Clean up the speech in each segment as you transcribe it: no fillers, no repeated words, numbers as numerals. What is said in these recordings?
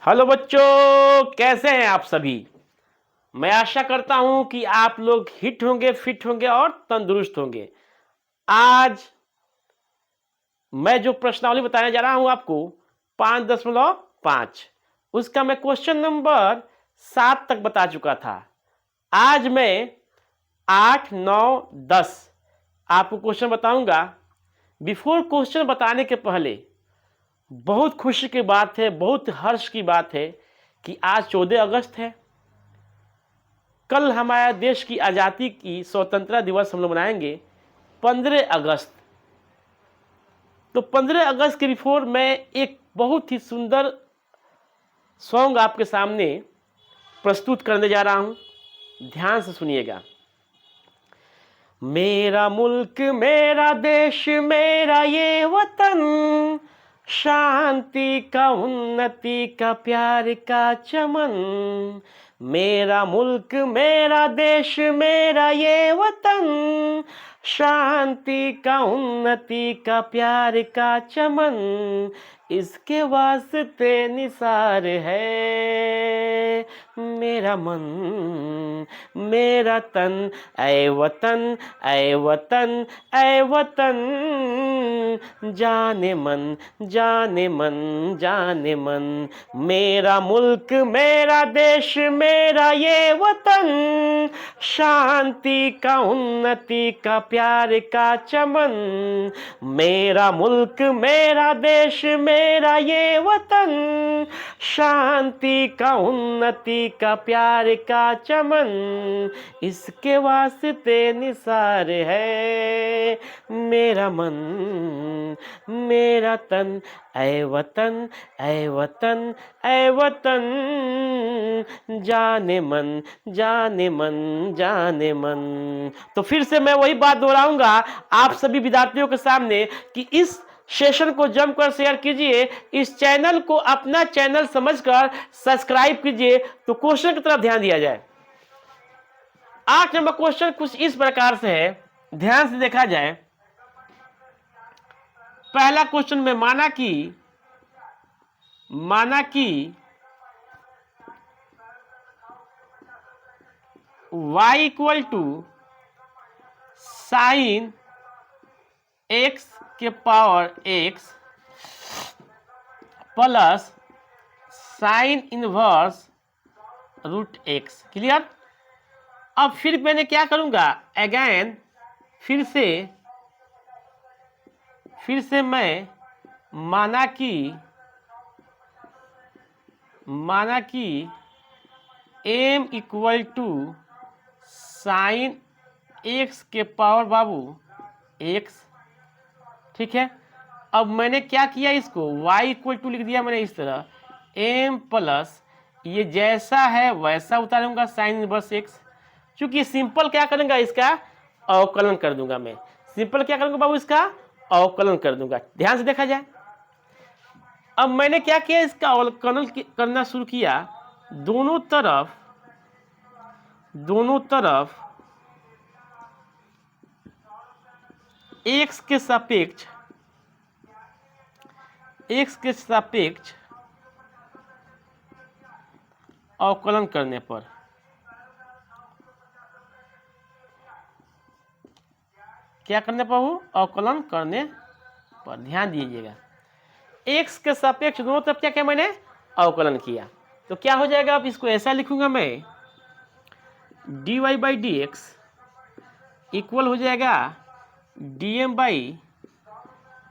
Hello बच्चों, कैसे हैं आप सभी। मैं आशा करता हूं कि आप लोग हिट होंगे, फिट होंगे और तंदुरुस्त होंगे। आज मैं जो प्रश्नावली बताने जा रहा हूं आपको 5.5, उसका मैं क्वेश्चन नंबर 7 तक बता चुका था। आज मैं 8, 9, 10 आपको क्वेश्चन बताऊंगा। बिफोर क्वेश्चन बताने के पहले बहुत खुशी की बात है, बहुत हर्ष की बात है कि आज 14 अगस्त है। कल हमारे देश की आज़ादी की स्वतंत्रता दिवस हम लोग मनाएंगे 15 अगस्त। तो 15 अगस्त के बिफोर मैं एक बहुत ही सुंदर सॉन्ग आपके सामने प्रस्तुत करने जा रहा हूं। ध्यान से सुनिएगा। मेरा मुल्क, मेरा देश, मेरा ये वतन, शांति का, उन्नति का, प्यार का चमन। मेरा मुल्क, मेरा देश, मेरा ये वतन, शांति का, उन्नति का, प्यार का चमन। इसके वास्ते निसार है मेरा मन, मेरा तन, ऐ वतन, ऐ वतन, ऐ वतन। जाने मन, जाने मन, जाने मन। मेरा मुल्क, मेरा देश, मेरा ये वतन, शांति का, उन्नति का, प्यार का चमन। मेरा मुल्क, मेरा देश, मेरा ये वतन, शांति का, उन्नति का, प्यार का चमन। इसके वास्ते निसार है मेरा मन, मेरा तन, ऐ वतन, ऐ वतन, ऐ वतन। जाने मन, जाने मन, जाने मन। तो फिर से मैं वही बात दोहराऊंगा आप सभी विद्यार्थियों के सामने कि इस सेशन को जमकर शेयर कीजिए, इस चैनल को अपना चैनल समझकर सब्सक्राइब कीजिए। तो क्वेश्चन की तरफ ध्यान दिया जाए। 8 नंबर क्वेश्चन कुछ इस प्रकार से है, ध्यान से देखा जाए। पहला क्वेश्चन में माना कि y equal to sine x के power x plus sine inverse root x। Clear. अब फिर मैंने क्या करूंगा, अगेन फिर से मैं माना कि m equal to sine x के पावर बाबू x। ठीक है। अब मैंने क्या किया, इसको y इक्वल टू लिख दिया मैंने इस तरह, m प्लस ये जैसा है वैसा उतारूंगा साइन इनवर्स x। क्योंकि सिंपल क्या करूंगा, इसका अवकलन कर दूंगा। मैं सिंपल क्या करूंगा बाबू, इसका अवकलन कर दूंगा। ध्यान से देखा जाए। अब मैंने क्या किया, इसका अवकलन करना शुरू किया। दोनों तरफ x के सापेक्ष अवकलन करने पर क्या करने पर हूं, अवकलन करने पर। ध्यान दीजिएगा, x के सापेक्ष दोनों तरफ क्या किया मैंने, अवकलन किया। तो क्या हो जाएगा, अब इसको ऐसा लिखूंगा मैं, dy बाई डी एक्स इक्वल हो जाएगा dm by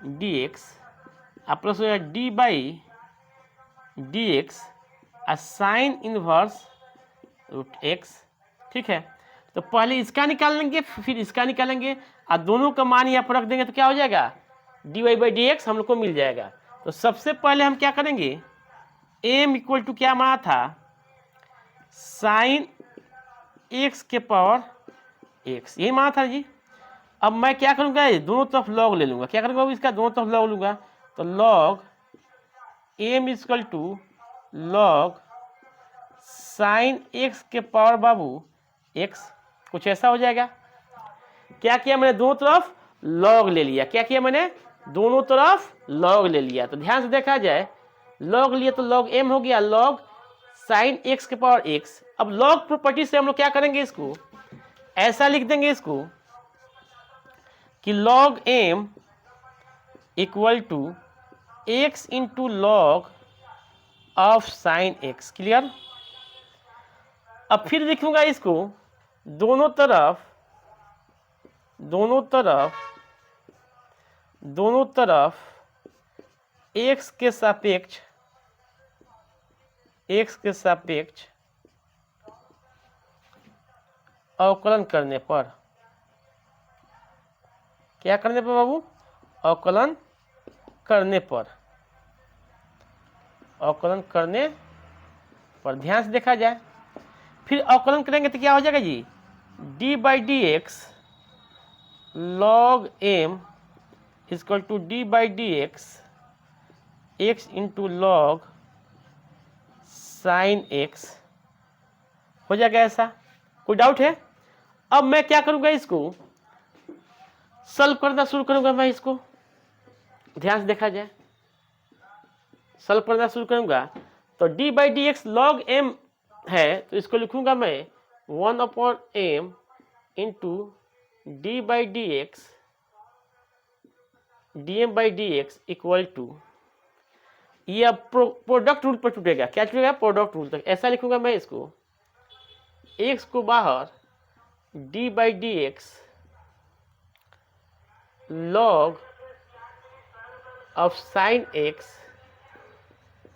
D x plus हो जाएगा d by D X sine inverse root x। ठीक है। तो पहले इसका निकाल लेंगे, फिर इसका निकालेंगे और दोनों का मान यहाँ पर रख देंगे। तो क्या हो जाएगा, dy बाई डी एक्स हम लोग को मिल जाएगा। तो सबसे पहले हम क्या करेंगे, m इक्वल टू क्या माना था, साइन x के पावर x, यही माना था जी। अब मैं क्या करूँगा, दोनों तरफ लॉग ले लूँगा। क्या करूँगा, इसका दोनों तरफ लॉग लूँगा। तो log m equal to log sine x के पावर बाबू x, कुछ ऐसा हो जाएगा। क्या किया मैंने, दोनों तरफ लॉग ले लिया। क्या किया मैंने, दोनों तरफ लॉग ले लिया। तो ध्यान से देखा जाए, लॉग लिए तो लॉग m हो गया लॉग साइन x के पावर x। अब लॉग प्रॉपर्टी से हम लोग क्या करेंगे, इसको ऐसा लिख देंगे इसको कि log m equal to x into log of sine x। Clear. अब फिर लिखूंगा इसको दोनों तरफ x के सापेक्ष अवकलन करने पर, क्या करने पर बाबू, अवकलन करने पर ध्यान से देखा जाए। फिर अवकलन करेंगे तो क्या हो जाएगा जी, d by D x log m equal to D by D x x into log sine x हो जाएगा। ऐसा कोई डाउट है? अब मैं क्या करूंगा, इसको सॉल्व करना शुरू करूंगा। मैं इसको ध्यान से देखा जाए, सॉल्व करना शुरू करूंगा तो D by D x log M है तो इसको लिखूंगा मैं 1/m into D by D X D M by D x equal to, ये अब प्रोडक्ट रूल पर टूटेगा। क्या टूटेगा? प्रोडक्ट रूल तक। ऐसा लिखूंगा मैं इसको, x को बाहर D by D x log of sine x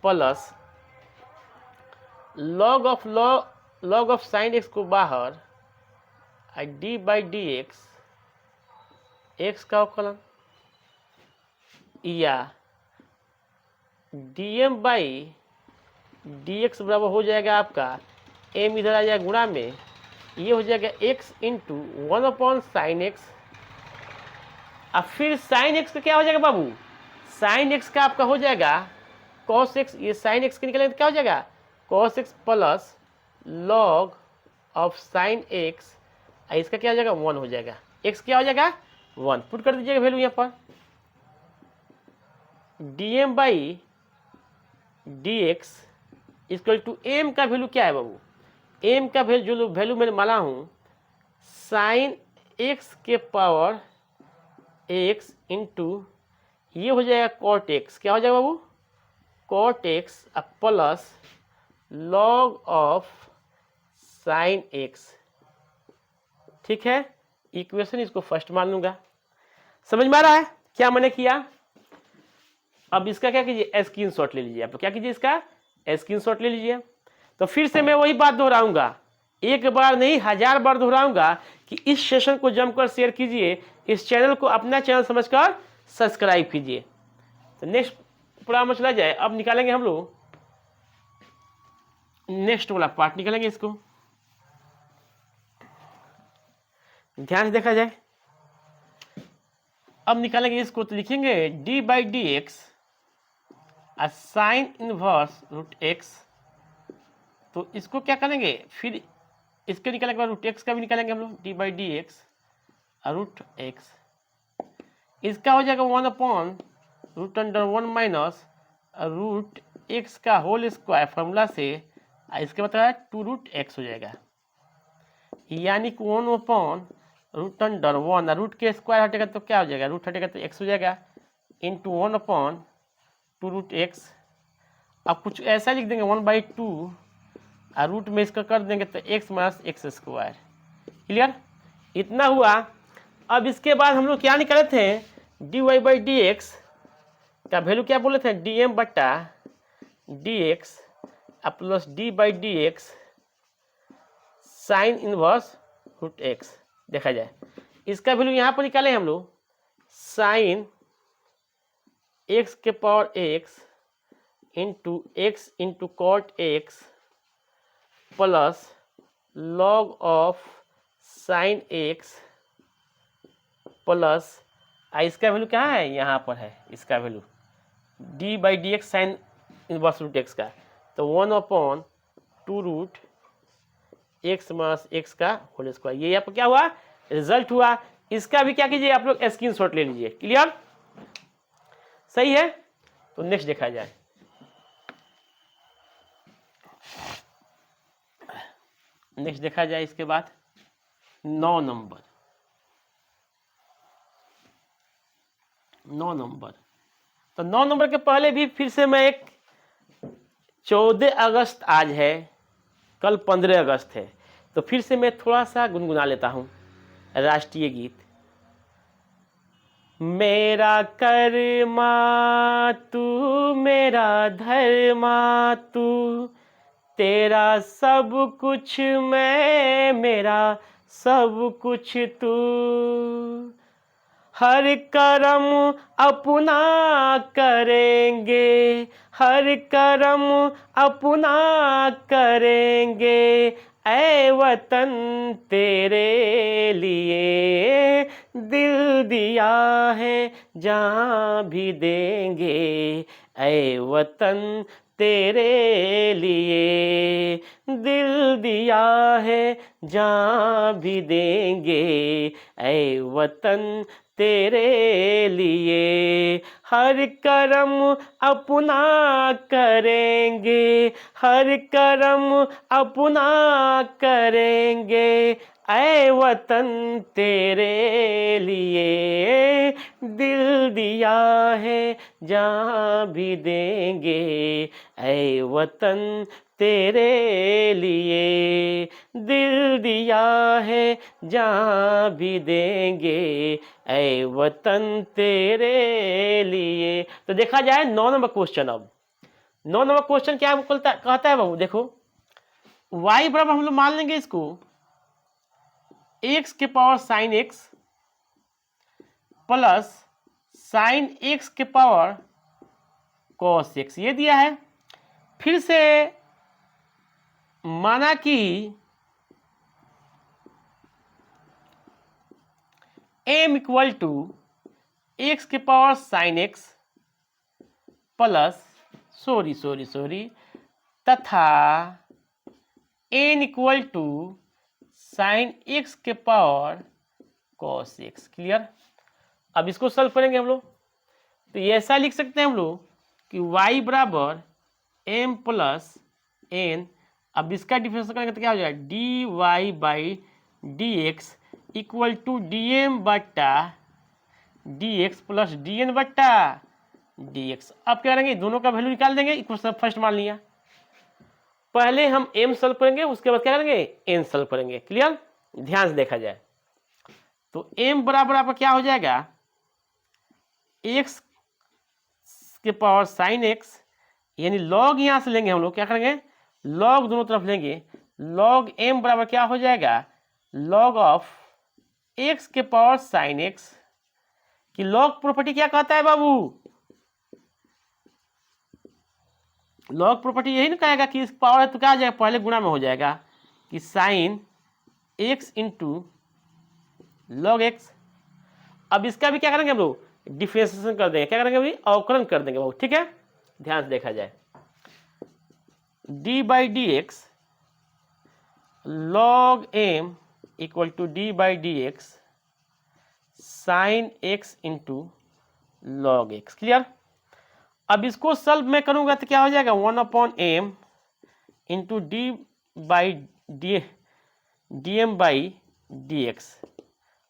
plus log of sine X को बाहर डी बाई डी एक्स का अवकलन, या D M by D x बराबर हो जाएगा आपका m इधर आ जाएगा गुणा में, ये हो जाएगा x इंटू 1/sin x। अब फिर sin x का क्या हो जाएगा बाबू, sin x का आपका हो जाएगा cos x, ये sin x के निकलेंगे तो क्या हो जाएगा cos x plus log of sin x, इसका क्या हो जाएगा 1 हो जाएगा, x क्या हो जाएगा 1। पुट कर दीजिएगा वैल्यू यहाँ पर, dm by D x equal to m का वैल्यू क्या है बाबू, m का वैल्यू मैंने माना हूँ साइन x के पावर x इंटू ये हो जाएगा कॉट x, क्या हो जाएगा बाबू cot x plus log of sine x। ठीक है, इक्वेशन इसको फर्स्ट मान लूंगा। समझ में आ रहा है क्या मैंने किया? अब इसका क्या कीजिए, स्क्रीनशॉट ले लीजिए। आप क्या कीजिए, इसका स्क्रीनशॉट ले लीजिए। तो फिर से मैं वही बात दोहराऊंगा, एक बार नहीं 1000 बार दोहराऊंगा कि इस सेशन को जमकर शेयर कीजिए, इस चैनल को अपना चैनल समझकर सब्सक्राइब कीजिए। तो नेक्स्ट पूरा मसला जाए, अब निकालेंगे हम लोग नेक्स्ट वाला पार्ट निकालेंगे। इसको ध्यान से देखा जाए, अब निकालेंगे इसको तो लिखेंगे D by D X sine inverse root X. तो इसको क्या करेंगे, फिर इसके निकालने के बाद रूट एक्स का भी निकालेंगे हम लोग, D by D X root X. इसका हो जाएगा 1/√1 माइनस रूट एक्स का होल स्क्वायर फॉर्मूला से, इसके मतलब 2√x हो जाएगा, यानी कि 1/√1, रूट के स्क्वायर हटेगा तो क्या हो जाएगा, रूट हटेगा तो x हो जाएगा इंटू 1/2√x। अब कुछ ऐसा लिख देंगे 1/2 और रूट में इसका कर देंगे तो x minus x square. Clear, इतना हुआ। अब इसके बाद हम लोग क्या निकाले थे, D Y by D X का वैल्यू क्या बोले थे, डी एम बट्टा D x plus D by D X sine inverse root X. देखा जाए इसका वैल्यू यहाँ पर निकाले हम लोग, साइन एक्स के power x into cot X plus log of sine x plus इसका वैल्यू क्या है, यहाँ पर है इसका value D by D X sine inverse root X का, तो 1/2√x माइनस एक्स का होल स्क्वायर। ये यहाँ पर क्या हुआ, रिजल्ट हुआ। इसका भी क्या कीजिए आप लोग स्क्रीनशॉट ले लीजिए। क्लियर, सही है। तो नेक्स्ट देखा जाए, नेक्स्ट देखा जाए इसके बाद 9 नंबर। 9 नंबर, तो 9 नंबर के पहले भी फिर से मैं एक 14 अगस्त आज है, कल 15 अगस्त है, तो फिर से मैं थोड़ा सा गुनगुना लेता हूँ राष्ट्रीय गीत। मेरा कर्मा तू मेरा धर्मा तू, तेरा सब कुछ मैं मेरा सब कुछ तू, हर कर्म अपना करेंगे, हर कर्म अपना करेंगे, ऐ वतन तेरे लिए दिल दिया है जहाँ भी देंगे, ऐ वतन तेरे लिए दिल दिया है जहाँ भी देंगे, ऐ वतन तेरे लिए, हर कर्म अपना करेंगे, हर कर्म अपना करेंगे, ऐ वतन तेरे लिए दिल दिया है जहाँ भी देंगे, ऐ वतन तेरे लिए दिल दिया है जहाँ भी देंगे, ऐ वतन तेरे लिए। तो देखा जाए 9 नंबर क्वेश्चन। अब 9 नंबर क्वेश्चन क्या कहता है बाबू, देखो y बराबर हम लोग मान लेंगे इसको x के power sine x plus sine x के पावर कॉस x, ये दिया है। फिर से माना कि m इक्वल टू एक्स के power sine x plus sorry तथा n equal to sine x के पावर कॉस x। क्लियर। अब इसको सॉल्व करेंगे हम लोग, तो ये ऐसा लिख सकते हैं हम लोग कि y बराबर m प्लस n, अब इसका डिफरेंस करेंगे तो क्या हो जाएगा, d Y by D x equal to d M बट्टा D x plus d n बट्टा डी एक्स। अब क्या करेंगे, दोनों का वैल्यू निकाल देंगे, इक्वेशन फर्स्ट मान लिया। पहले हम m सॉल्व करेंगे, उसके बाद क्या करेंगे, n सॉल्व करेंगे। क्लियर। ध्यान से देखा जाए तो m बराबर आपका क्या हो जाएगा, x के पावर साइन x, यानी लॉग यहां से लेंगे हम लोग, क्या करेंगे लॉग दोनों तरफ लेंगे, लॉग m बराबर क्या हो जाएगा, लॉग ऑफ x के पावर साइन x की लॉग प्रॉपर्टी क्या कहता है बाबू, लॉग प्रॉपर्टी यही ना कहेगा कि इस पावर है तो क्या आ जाएगा, पहले गुणा में हो जाएगा कि sine x into log x। अब इसका भी क्या करेंगे हम लोग, डिफरेंशिएशन कर देंगे, क्या करेंगे अभी, अवकलन कर देंगे बाबू। ठीक है, ध्यान से देखा जाए, D by D x log m equal to D by D X sine x into log x। Clear. अब इसको सॉल्व मैं करूंगा तो क्या हो जाएगा, 1/m into D by d M by D x.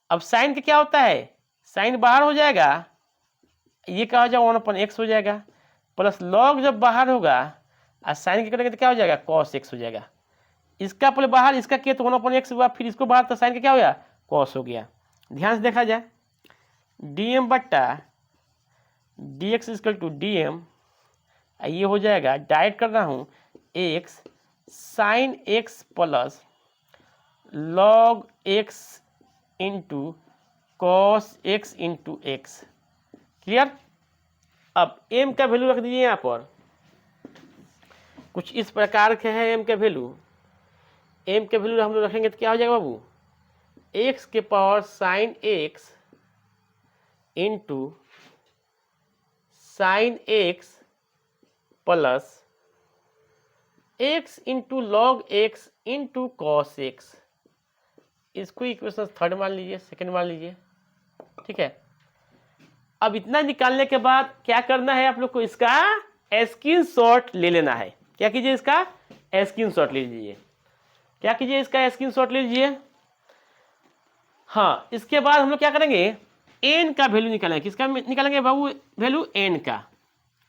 अब साइन का क्या होता है, साइन बाहर हो जाएगा, ये क्या हो जाएगा 1/x हो जाएगा, प्लस लॉग जब बाहर होगा और साइन के करेंगे तो क्या हो जाएगा, cos x हो जाएगा। इसका पहले बाहर, इसका किया तो 1/x हुआ, फिर इसको बाहर तो साइन का क्या हो गया, cos हो गया। ध्यान से देखा जाए, dm बट्टा D x is equal to d m, ये हो जाएगा, डायरेक्ट कर रहा हूँ, x sine x plus log x into cos x into x. Clear. अब m का वैल्यू रख दीजिए यहाँ पर, कुछ इस प्रकार के है m का वैल्यू, m के वैल्यू हम लोग रखेंगे तो क्या हो जाएगा बाबू, x के power sine x into sine x plus x into log x into cos x। इसको इक्वेशन थर्ड मान लीजिए, सेकंड मान लीजिए। ठीक है। अब इतना निकालने के बाद क्या करना है आप लोग को, इसका स्क्रीनशॉट ले लेना है। क्या कीजिए, इसका स्क्रीनशॉट ले लीजिए। क्या कीजिए, इसका स्क्रीनशॉट ले लीजिए। हाँ, इसके बाद हम लोग क्या करेंगे, एन का वैल्यू निकालेंगे। किसका निकालेंगे बाबू, वैल्यू एन का।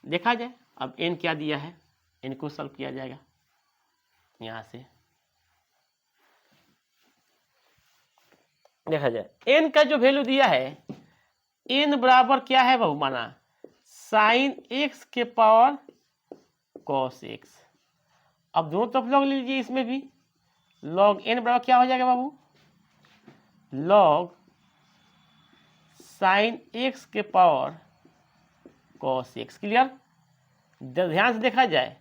देखा जाए अब एन क्या दिया है, एन को सॉल्व किया जाएगा यहां से। देखा जाए एन का जो वैल्यू दिया है, एन बराबर क्या है बाबू, माना साइन एक्स के पावर कॉस एक्स। अब दोनों तरफ लॉग ले लीजिए, इसमें भी लॉग एन बराबर क्या हो जाएगा बाबू, लॉग साइन एक्स के पावर कॉस एक्स। क्लियर। ध्यान से देखा जाए,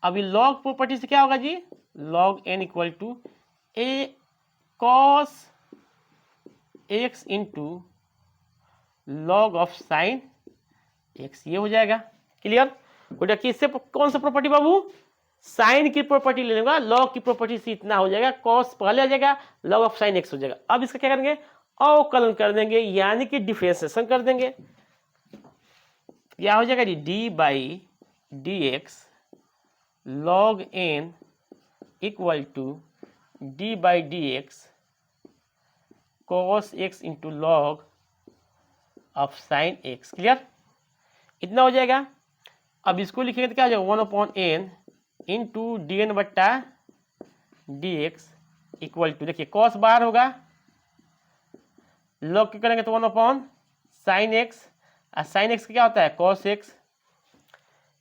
अभी लॉग प्रॉपर्टी से क्या होगा जी, log n equal to a cos x into log of sine x, ये हो जाएगा। क्लियर। देखिए इससे कौन सा प्रॉपर्टी बाबू, साइन की प्रॉपर्टी ले लूंगा, लॉग की प्रॉपर्टी से इतना हो जाएगा, कॉस पहले आ जाएगा, लॉग ऑफ साइन एक्स हो जाएगा। अब इसका क्या करेंगे, अवकलन कर देंगे, यानी कि डिफरेंशिएशन कर देंगे। क्या हो जाएगा जी, d by D x log n equal to D by D x cos x into log of sine x. Clear, इतना हो जाएगा। अब इसको लिखेंगे तो क्या हो जाएगा, 1/n इंटू डी एन बट्टा डी एक्स इक्वल टू, देखिए कॉस बाहर होगा, लॉग के करेंगे तो 1/sin x, और साइन एक्स क्या होता है कॉस एक्स,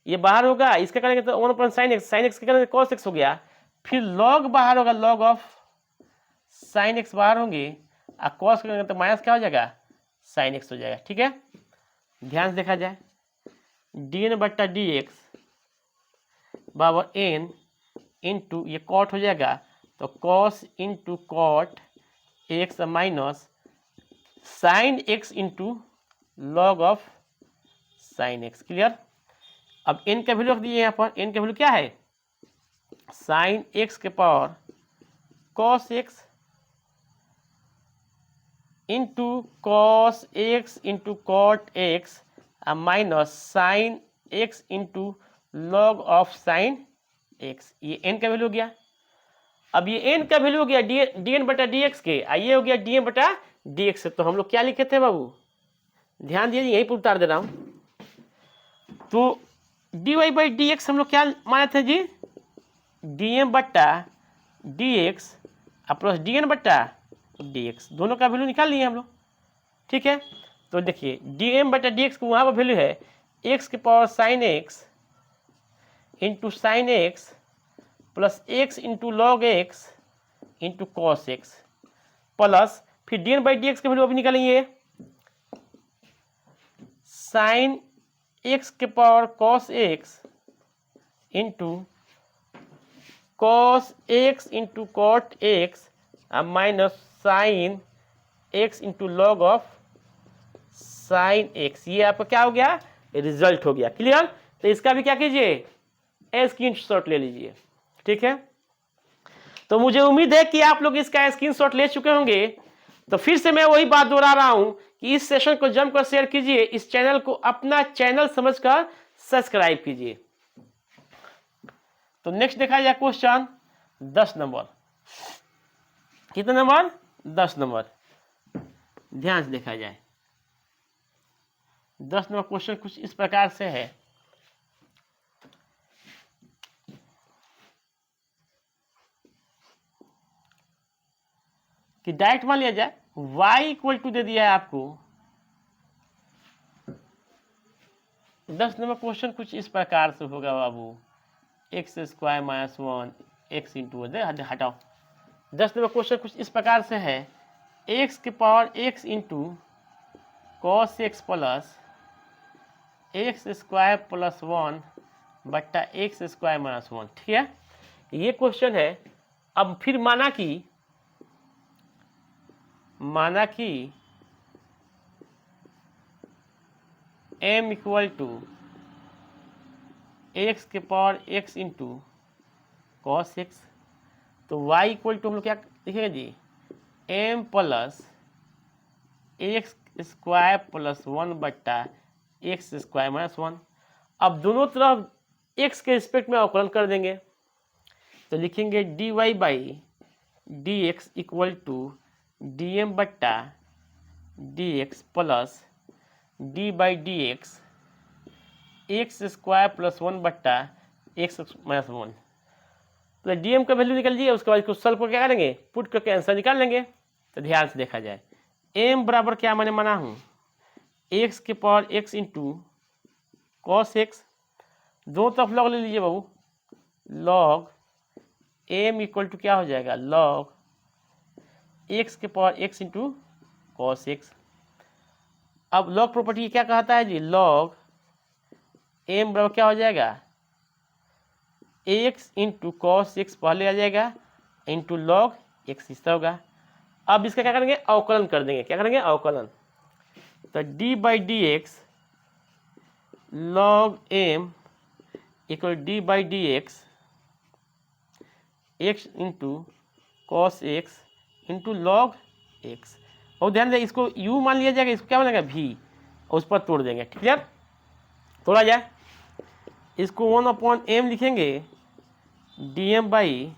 ये बाहर होगा, इसका करेंगे तो 1/sin x, साइन एक्स के करेंगे कॉस एक्स हो गया, फिर लॉग बाहर होगा, लॉग ऑफ साइन एक्स बाहर होंगे, और कॉस करेंगे तो माइनस क्या हो जाएगा, साइन एक्स हो जाएगा। ठीक है, ध्यान से देखा जाए, डी एन बट्टा डी एक्स बराबर एन इंटू ये कॉट हो जाएगा, तो cos into cot x minus sine x into log of sine x. Clear. अब एन का वैल्यू रख दिए यहाँ पर, एन का वैल्यू क्या है, साइन एक्स के power cos x into cos x into cot x minus sine x into log of sine x, ये एन का वैल्यू हो गया। अब ये एन का वैल्यू हो गया डी एन बटा डी एक्स के, ये हो गया डी एन बटा डी एक्स। तो हम लोग क्या लिखे थे बाबू, ध्यान दीजिए यहीं पर उतार दे रहा हूं। तो d Y by D x हम लोग क्या माने थे जी, डी एम बट्टा D x plus d n बट्टा डी एक्स, दोनों का वैल्यू निकाल लिए हम लोग। ठीक है, तो देखिए डी एम बटा डी एक्स को वहाँ पर वैल्यू है एक्स के power sine x into sine x plus x into log x into cos x, plus फिर d n by D x की वैल्यू अभी निकालेंगे, साइन एक्स के power cos x into cos x into cot x minus sine x into log of sine x, ये आपका क्या हो गया, रिजल्ट हो गया। क्लियर। तो इसका भी क्या कीजिए, स्क्रीनशॉट ले लीजिए। ठीक है, तो मुझे उम्मीद है कि आप लोग इसका स्क्रीनशॉट ले चुके होंगे। तो फिर से मैं वही बात दोहरा रहा हूं कि इस सेशन को जमकर शेयर कीजिए, इस चैनल को अपना चैनल समझकर सब्सक्राइब कीजिए। तो नेक्स्ट देखा जाए क्वेश्चन 10 नंबर, कितना नंबर, 10 नंबर। ध्यान से देखा जाए 10 नंबर क्वेश्चन कुछ इस प्रकार से है, कि डायरेक्ट मान लिया जाए y इक्वल टू दे दिया है आपको। 10 नंबर क्वेश्चन कुछ इस प्रकार से होगा बाबू, x square minus 1 x into, हटाओ। 10 नंबर क्वेश्चन कुछ इस प्रकार से है, एक्स के power x into cos x plus x square plus 1 बट्टा एक्स स्क्वायर माइनस 1। ठीक है, ये क्वेश्चन है। अब फिर माना कि m इक्वल टू एक्स के power x into cos x, तो y इक्वल टू हम लोग क्या लिखेंगे जी, m plus x square plus 1 बट्टा एक्स स्क्वायर माइनस 1। अब दोनों तरफ x के रिस्पेक्ट में अवकलन कर देंगे, तो लिखेंगे dy by D x equal to d M बट्टा D x plus D by D x x square plus 1 बट्टा एक्स माइनस 1। तो डी एम का वैल्यू निकल जाइए, उसके बाद इसको सॉल्व को क्या करेंगे, पुट करके आंसर निकाल लेंगे। तो ध्यान से देखा जाए, एम बराबर क्या मैंने माना हूँ, एक्स के power x into cos x, दो तरफ लॉग ले लीजिए बाबू, लॉग एम इक्वल टू क्या हो जाएगा, लॉग एक्स के power x into cos x. अब लॉग प्रॉपर्टी क्या कहता है जी, लॉग एम बराबर क्या हो जाएगा, एक्स इंटू कॉस एक्स पहले आ जाएगा इंटू लॉग एक्स इस तरह होगा। अब इसका क्या करेंगे, अवकलन कर देंगे, क्या करेंगे, अवकलन। तो D by D x log m equal d by D x x into cos x into log x. और ध्यान दें, इसको u मान लिया जाएगा, इसको क्या बनेगा v, और उस पर तोड़ देंगे, क्लियर। तोड़ा जाए, इसको 1/m लिखेंगे, d M by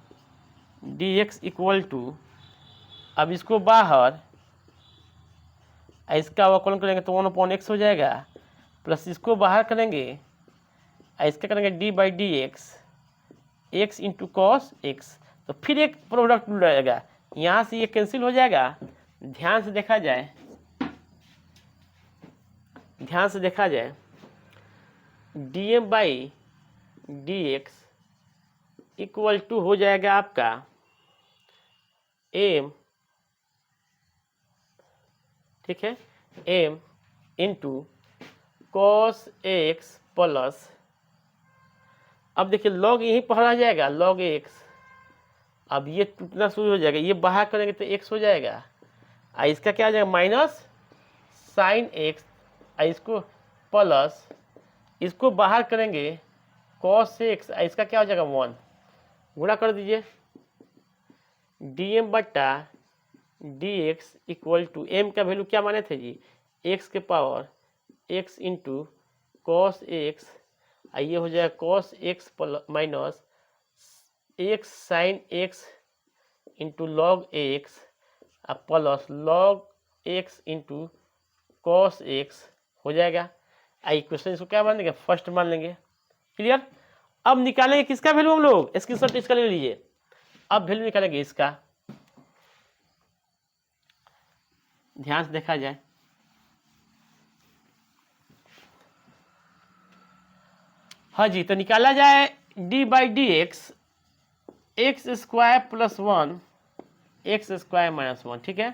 D x equal to, अब इसको बाहर इसका अवकलन करेंगे तो 1/x हो जाएगा, प्लस इसको बाहर करेंगे, इसका करेंगे D by D x x into cos x. तो फिर एक प्रोडक्ट रहेगा, यहाँ से ये कैंसिल हो जाएगा। ध्यान से देखा जाए, ध्यान से देखा जाए, d M by D x equal to हो जाएगा आपका एम, ठीक है, m into cos x plus, अब देखिए लॉग यहीं पर आ जाएगा, लॉग एक्स, अब ये टूटना शुरू हो जाएगा, ये बाहर करेंगे तो एक्स हो जाएगा, इसका क्या आ जाएगा माइनस साइन एक्स, इसको प्लस, इसको बाहर करेंगे कॉस एक्स, इसका क्या हो जाएगा 1, गुणा कर दीजिए, डी एम बट्टा D x equal to, m का वैल्यू क्या माने थे जी, एक्स के power x into cos x, ये हो जाएगा cos x minus x sine x into log x plus log x into cos x हो जाएगा। इक्वेशन इसको क्या मान लेंगे, फर्स्ट मान लेंगे, क्लियर। अब निकालेंगे किसका वैल्यू हम लोग, स्क्रीनशॉट इसका ले लीजिए। अब वैल्यू निकालेंगे इसका, ध्यान से देखा जाए, हाँ जी, तो निकाला जाए D by D x x square plus 1 x square minus 1, ठीक है।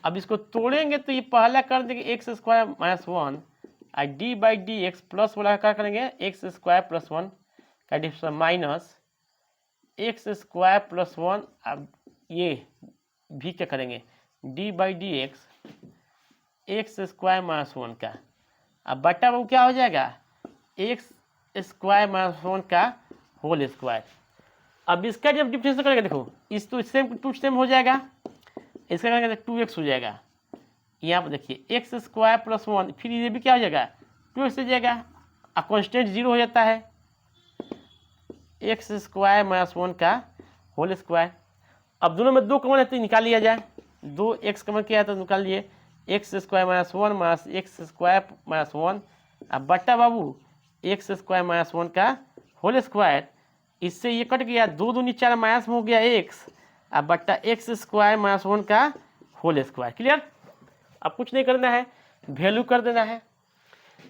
अब इसको तोड़ेंगे तो ये पहला कर देंगे एक्स स्क्वायर माइनस 1, और D by D x plus वाला क्या करेंगे, एक्स स्क्वायर प्लस 1 का difference minus x square plus 1, अब ये भी क्या करेंगे, D by D x x square minus 1 का, अब बटा वो क्या हो जाएगा, एक्स स्क्वायर माइनस 1 का होल स्क्वायर। अब इसका जब डिफरेंस करेंगे, देखो इस तो सेम टू सेम हो जाएगा, इसका करेंगे तो 2x हो जाएगा, यहाँ पर देखिए एक्स स्क्वायर प्लस 1, फिर ये भी क्या हो जाएगा 2x हो जाएगा, और कॉन्स्टेंट 0 हो जाता है, एक्स स्क्वायर माइनस 1 का होल स्क्वायर। अब दोनों में 2 कॉमन है तो निकाल लिया जाए, 2x कॉमन किया है तो निकाल लिए, x square minus 1 minus x square minus 1, अब बट्टा बाबू एक्स स्क्वायर माइनस 1 का होल स्क्वायर, इससे ये कट गया, 2 दूनी 4 माइनस में हो गया एक्स, अब बट्टा एक्स स्क्वायर माइनस 1 का होल स्क्वायर, क्लियर। अब कुछ नहीं करना है, वैल्यू कर देना है।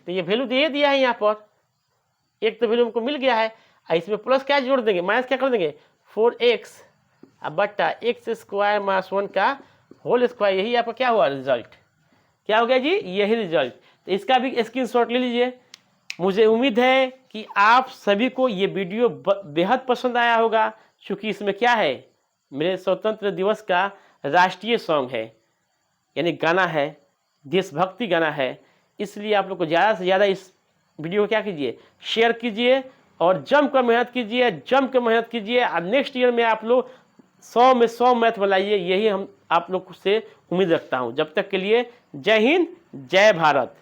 तो ये वैल्यू दे दिया है यहाँ पर, एक तो वैल्यू हमको मिल गया है, इसमें प्लस क्या जोड़ देंगे, माइनस क्या कर देंगे 4x, अब बट्टा एक्स स्क्वायर माइनस 1 का होल स्क्वायर, यही आपका क्या हुआ रिजल्ट, क्या हो गया जी, यही रिजल्ट। तो इसका भी स्क्रीनशॉट ले लीजिए। मुझे उम्मीद है कि आप सभी को ये वीडियो बेहद पसंद आया होगा, क्योंकि इसमें क्या है, मेरे स्वतंत्र दिवस का राष्ट्रीय सॉन्ग है, यानी गाना है, देशभक्ति गाना है, इसलिए आप लोग को ज़्यादा से ज़्यादा इस वीडियो को क्या कीजिए, शेयर कीजिए और जम कर मेहनत कीजिए, जम कर मेहनत कीजिए, और नेक्स्ट ईयर में आप लोग 100 में 100 मैथ बनाइए, यही हम आप लोग से उम्मीद रखता हूँ। जब तक के लिए जय हिंद, जय भारत।